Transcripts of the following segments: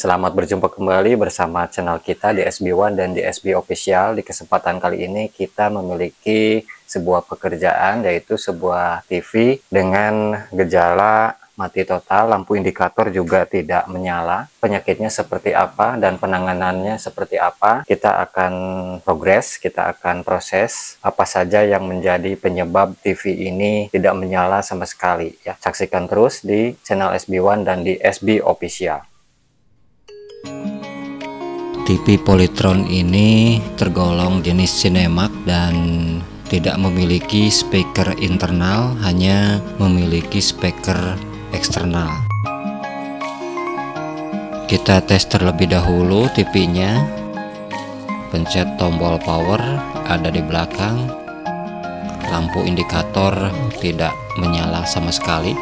Selamat berjumpa kembali bersama channel kita di SB1 dan di SB Official. Di kesempatan kali ini kita memiliki sebuah pekerjaan, yaitu sebuah TV dengan gejala mati total, lampu indikator juga tidak menyala. Penyakitnya seperti apa dan penanganannya seperti apa, kita akan progres, kita akan proses apa saja yang menjadi penyebab TV ini tidak menyala sama sekali ya. Saksikan terus di channel SB1 dan di SB Official. TV Polytron ini tergolong jenis Cinemax dan tidak memiliki speaker internal, hanya memiliki speaker eksternal. Kita tes terlebih dahulu TV-nya. Pencet tombol power ada di belakang. Lampu indikator tidak menyala sama sekali.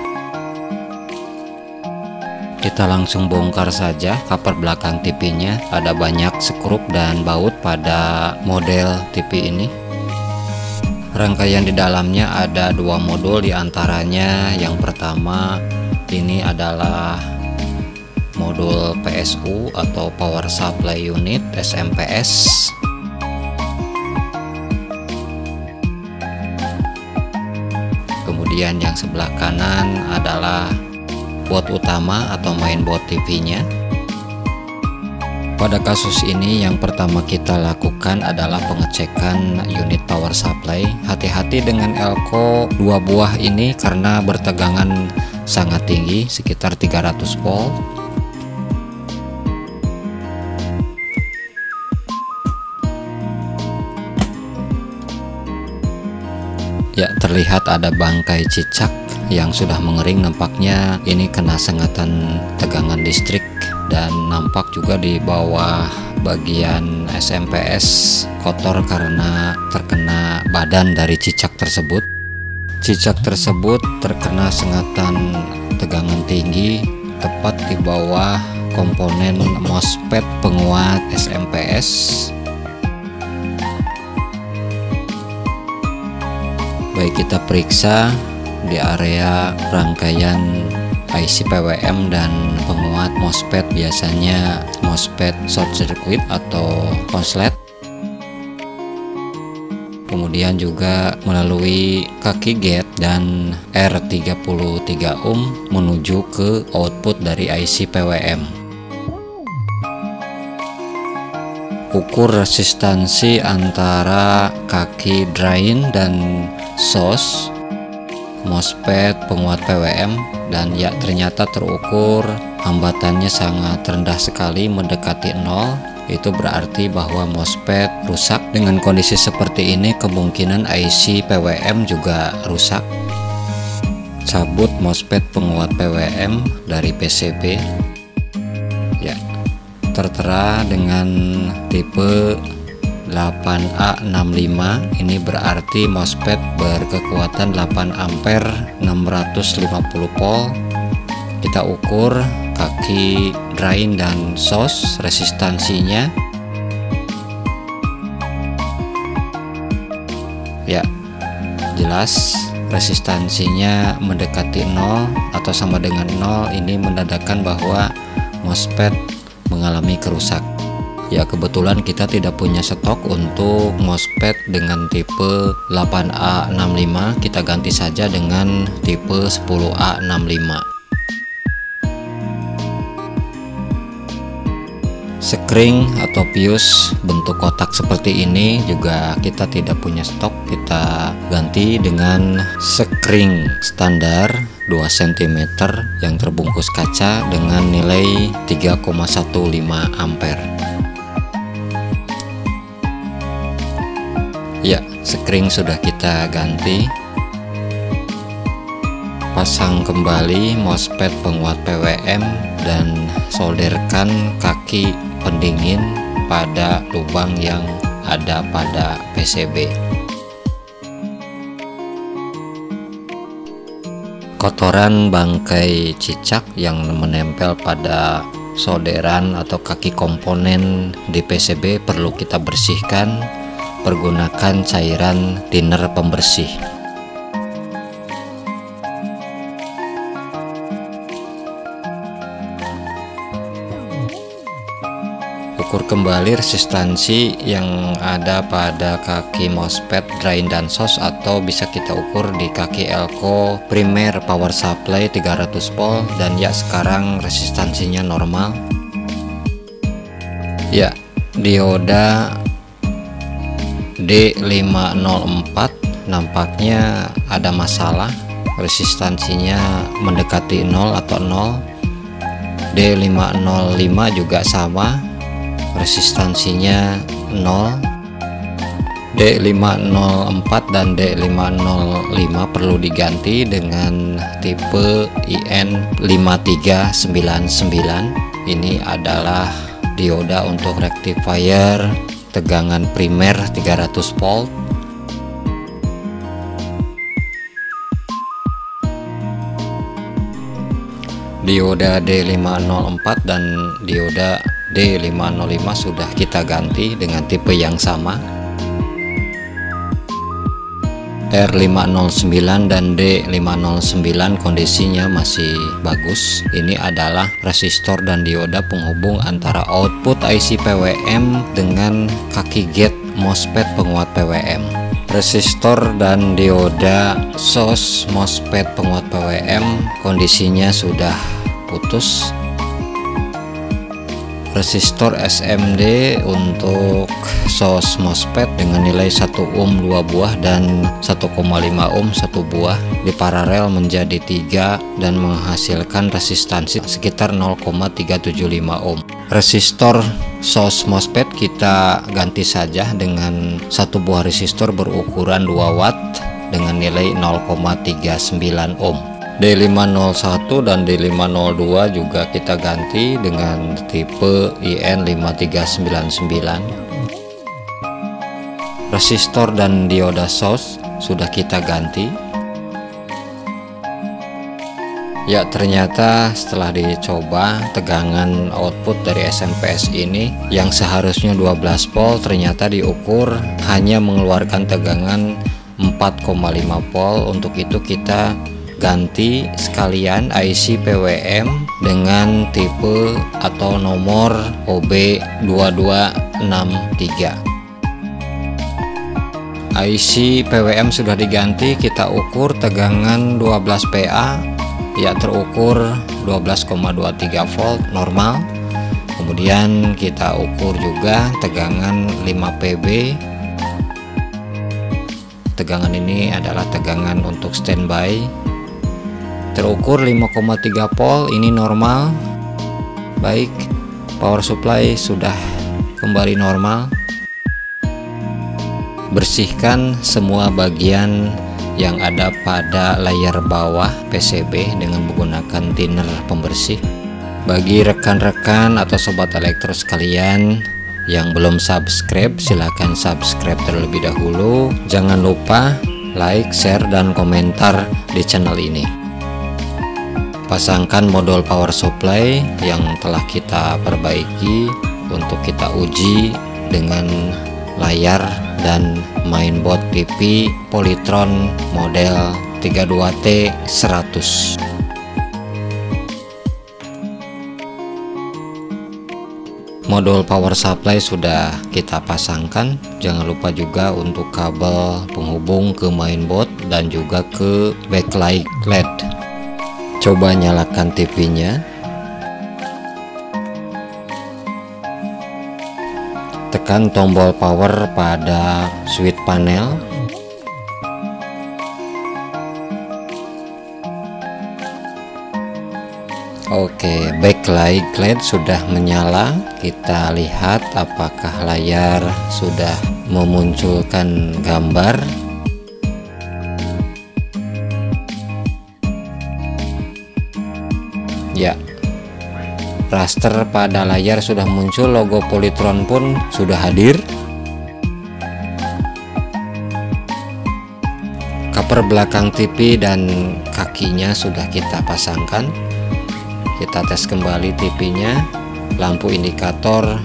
Kita langsung bongkar saja cover belakang TV-nya. Ada banyak skrup dan baut pada model TV ini. Rangkaian di dalamnya ada dua modul, diantaranya yang pertama ini adalah modul PSU atau Power Supply Unit SMPS. Kemudian yang sebelah kanan adalah board utama atau mainboard TV-nya. Pada kasus ini yang pertama kita lakukan adalah pengecekan unit power supply. Hati-hati dengan elko 2 buah ini karena bertegangan sangat tinggi, sekitar 300 volt. Ya, terlihat ada bangkai cicak yang sudah mengering, nampaknya ini kena sengatan tegangan listrik, dan nampak juga di bawah bagian SMPS kotor karena terkena badan dari cicak tersebut. Cicak tersebut terkena sengatan tegangan tinggi tepat di bawah komponen MOSFET penguat SMPS. Baik, kita periksa di area rangkaian IC PWM dan penguat MOSFET, biasanya MOSFET short circuit atau konslet. Kemudian juga melalui kaki gate dan R33 ohm menuju ke output dari IC PWM. Ukur resistansi antara kaki drain dan source MOSFET penguat PWM, dan ya ternyata terukur hambatannya sangat rendah sekali, mendekati 0. Itu berarti bahwa MOSFET rusak. Dengan kondisi seperti ini kemungkinan IC PWM juga rusak. Cabut MOSFET penguat PWM dari PCB. Ya, tertera dengan tipe 8A65. Ini berarti MOSFET berkekuatan 8 ampere 650 volt. Kita ukur kaki drain dan source resistansinya. Ya, jelas resistansinya mendekati 0 atau sama dengan 0. Ini menandakan bahwa MOSFET mengalami kerusakan. Ya, kebetulan kita tidak punya stok untuk MOSFET dengan tipe 8A65. Kita ganti saja dengan tipe 10A65. Sekring atau fuse bentuk kotak seperti ini juga kita tidak punya stok. Kita ganti dengan sekring standar 2 cm yang terbungkus kaca dengan nilai 3,15 ampere. Ya, sekring sudah kita ganti. Pasang kembali MOSFET penguat PWM dan solderkan kaki pendingin pada lubang yang ada pada PCB. Kotoran bangkai cicak yang menempel pada solderan atau kaki komponen di PCB perlu kita bersihkan. Pergunakan cairan thinner pembersih. ukur kembali resistansi yang ada pada kaki MOSFET drain dan source, atau bisa kita ukur di kaki elko primer power supply 300 volt, dan ya sekarang resistansinya normal. Ya, dioda D504 nampaknya ada masalah, resistansinya mendekati 0 atau 0. D505 juga sama, resistansinya 0. D504 dan D505 perlu diganti dengan tipe IN5399. Ini adalah dioda untuk rectifier tegangan primer 300 volt. Dioda D504 dan dioda D505 sudah kita ganti dengan tipe yang sama. R509 dan D509 kondisinya masih bagus. Ini adalah resistor dan dioda penghubung antara output IC PWM dengan kaki gate MOSFET penguat PWM. Resistor dan dioda source MOSFET penguat PWM kondisinya sudah putus. Resistor SMD untuk source MOSFET dengan nilai 1 ohm 2 buah dan 1,5 ohm 1 buah diparalel menjadi 3 dan menghasilkan resistansi sekitar 0,375 ohm. Resistor source MOSFET kita ganti saja dengan satu buah resistor berukuran 2 watt dengan nilai 0,39 ohm. D501 dan D502 juga kita ganti dengan tipe IN5399. Resistor dan dioda source sudah kita ganti. Ya, ternyata setelah dicoba tegangan output dari SMPS ini yang seharusnya 12 volt ternyata diukur hanya mengeluarkan tegangan 4,5 volt. Untuk itu kita ganti sekalian IC PWM dengan tipe atau nomor OB2263. IC PWM sudah diganti, kita ukur tegangan 12 PA, ya terukur 12,23 volt normal. Kemudian kita ukur juga tegangan 5 PB. Tegangan ini adalah tegangan untuk standby, terukur 5,3 volt, ini normal. Baik, power supply sudah kembali normal. Bersihkan semua bagian yang ada pada layar bawah PCB dengan menggunakan thinner pembersih. Bagi rekan-rekan atau sobat elektro sekalian yang belum subscribe, silahkan subscribe terlebih dahulu. Jangan lupa like, share, dan komentar di channel ini. Pasangkan modul power supply yang telah kita perbaiki untuk kita uji dengan layar dan mainboard TV Polytron model 32T100. Modul power supply sudah kita pasangkan. Jangan lupa juga untuk kabel penghubung ke mainboard dan juga ke backlight LED. Coba nyalakan TV-nya. Tekan tombol power pada switch panel. Oke, backlight LED sudah menyala. Kita lihat apakah layar sudah memunculkan gambar. Ya, raster pada layar sudah muncul, logo Polytron pun sudah hadir. Cover belakang TV dan kakinya sudah kita pasangkan. Kita tes kembali TV-nya. Lampu indikator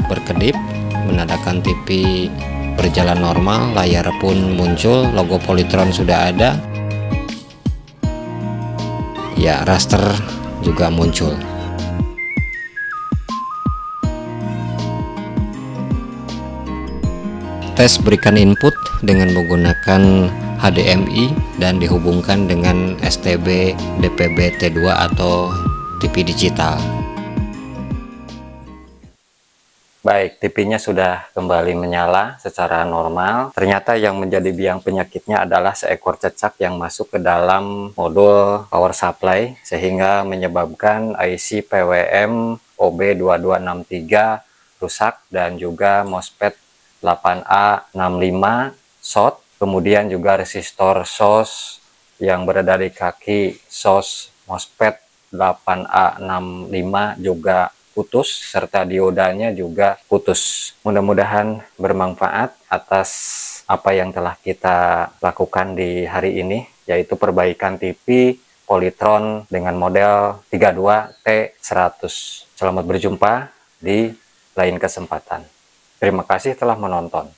berkedip menandakan TV berjalan normal. Layar pun muncul, logo Polytron sudah ada. Ya, raster juga muncul. tes berikan input dengan menggunakan HDMI dan dihubungkan dengan STB DPB-T2 atau TV digital. Baik, TV-nya sudah kembali menyala secara normal. Ternyata yang menjadi biang penyakitnya adalah seekor cecak yang masuk ke dalam modul power supply sehingga menyebabkan IC PWM OB2263 rusak dan juga MOSFET 8A65 short. Kemudian juga resistor SOS yang berada di kaki SOS MOSFET 8A65 juga putus, serta diodanya juga putus. Mudah-mudahan bermanfaat atas apa yang telah kita lakukan di hari ini, yaitu perbaikan TV Polytron dengan model 32T100. Selamat berjumpa di lain kesempatan. Terima kasih telah menonton.